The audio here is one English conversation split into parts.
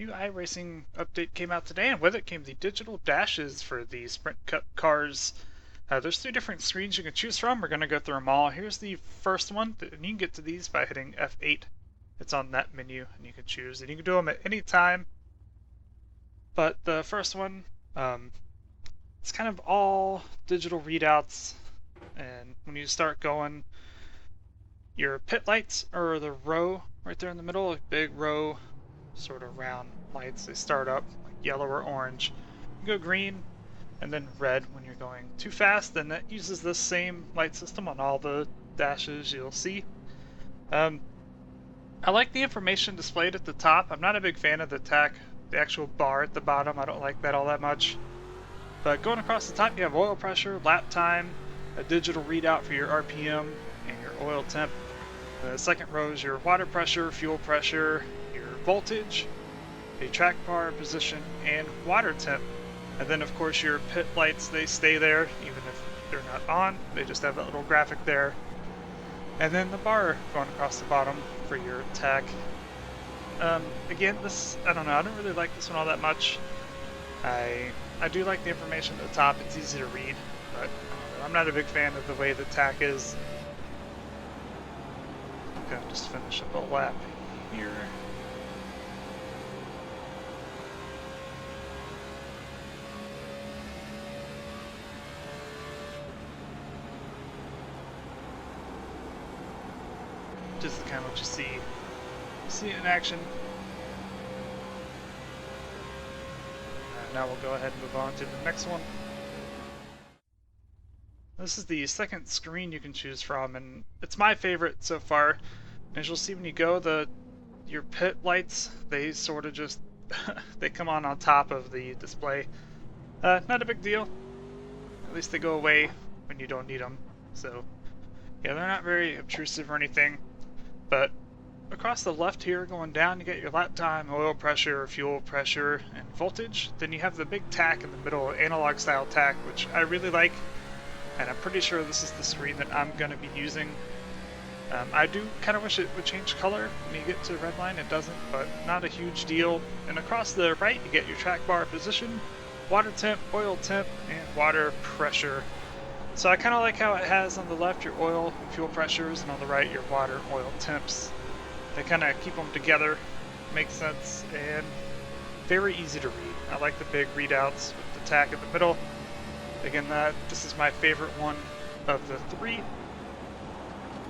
new iRacing update came out today, and with it came the digital dashes for the Sprint Cup cars. There's 3 different screens you can choose from. We're going to go through them all. Here's the first one, and you can get to these by hitting F8. It's on that menu, and you can choose. And you can do them at any time. But the first one, it's kind of all digital readouts. And when you start going, your pit lights are the row right there in the middle, a big row, sort of round lights. They start up like yellow or orange. You go green and then red when you're going too fast, and that uses the same light system on all the dashes you'll see. I like the information displayed at the top. I'm not a big fan of the actual bar at the bottom. I don't like that all that much. But going across the top, you have oil pressure, lap time, a digital readout for your RPM and your oil temp. The second row is your water pressure, fuel pressure, your voltage, a track bar position, and water temp. And then of course your pit lights, they stay there even if they're not on. They just have that little graphic there. And then the bar going across the bottom for your tach. Again, this, I don't know, I don't really like this one all that much. I do like the information at the top. It's easy to read, but I'm not a big fan of the way the tach is. I'm gonna just finish up a lap here. Just kind of what you see it in action. Now we'll go ahead and move on to the next one. This is the second screen you can choose from, and it's my favorite so far. As you'll see when you go, your pit lights, they sort of just they come on top of the display. Not a big deal. At least they go away when you don't need them. So yeah, they're not very obtrusive or anything. But across the left here, going down, you get your lap time, oil pressure, fuel pressure, and voltage. Then you have the big tach in the middle, analog style tach, which I really like. And I'm pretty sure this is the screen that I'm going to be using. I do kind of wish it would change color when you get to red line. It doesn't, but not a huge deal. And across the right, you get your track bar position, water temp, oil temp, and water pressure. So I kind of like how it has on the left your oil and fuel pressures, and on the right your water oil temps. They kind of keep them together, makes sense, and very easy to read. I like the big readouts with the tach in the middle. Again, this is my favorite one of the 3.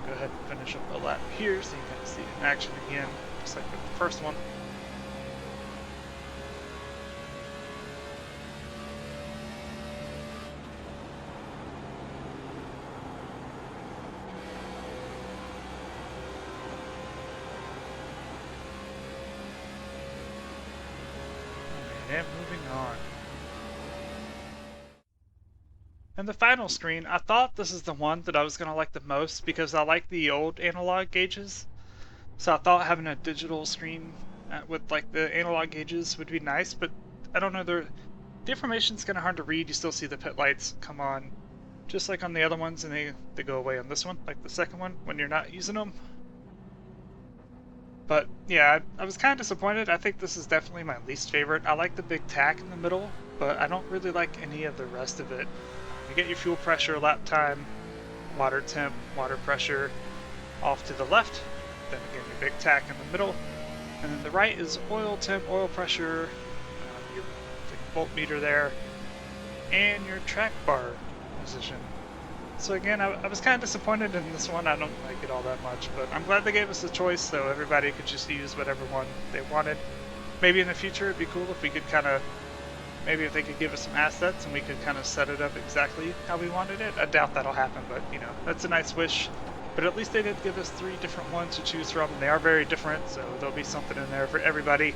Go ahead and finish up a lap here so you can see it in action again, just like with the first one. And moving on. And the final screen, I thought this is the one that I was going to like the most because I like the old analog gauges. So I thought having a digital screen with like the analog gauges would be nice, but I don't know, the information's kind of hard to read. You still see the pit lights come on just like on the other ones, and they go away on this one, like the second one, when you're not using them. But yeah, I was kind of disappointed. I think this is definitely my least favorite. I like the big tach in the middle, but I don't really like any of the rest of it. You get your fuel pressure, lap time, water temp, water pressure off to the left. Then again, your big tach in the middle. And then the right is oil temp, oil pressure, your voltmeter there, and your track bar position. So again, I was kind of disappointed in this one. I don't like it all that much, but I'm glad they gave us a choice so everybody could just use whatever one they wanted. Maybe in the future it'd be cool if we could kind of, maybe if they could give us some assets and we could kind of set it up exactly how we wanted it. I doubt that'll happen, but you know, that's a nice wish. But at least they did give us 3 different ones to choose from, and they are very different, so there'll be something in there for everybody.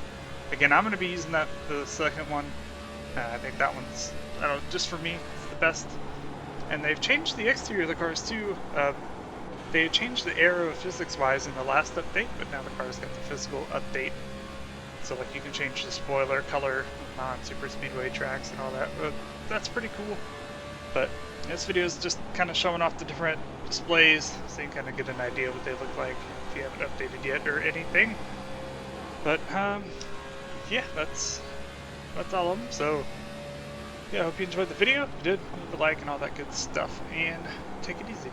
Again, I'm going to be using the second one. I think that one's, I don't know, just for me, it's the best. And they've changed the exterior of the cars too. They changed the aero physics-wise in the last update, but now the car's got the physical update. So like you can change the spoiler color, non-super speedway tracks and all that. But that's pretty cool. But this video is just kind of showing off the different displays, so you can kind of get an idea what they look like if you haven't updated yet or anything. But yeah, that's all of them. So yeah, I hope you enjoyed the video. If you did, leave a like and all that good stuff, and take it easy.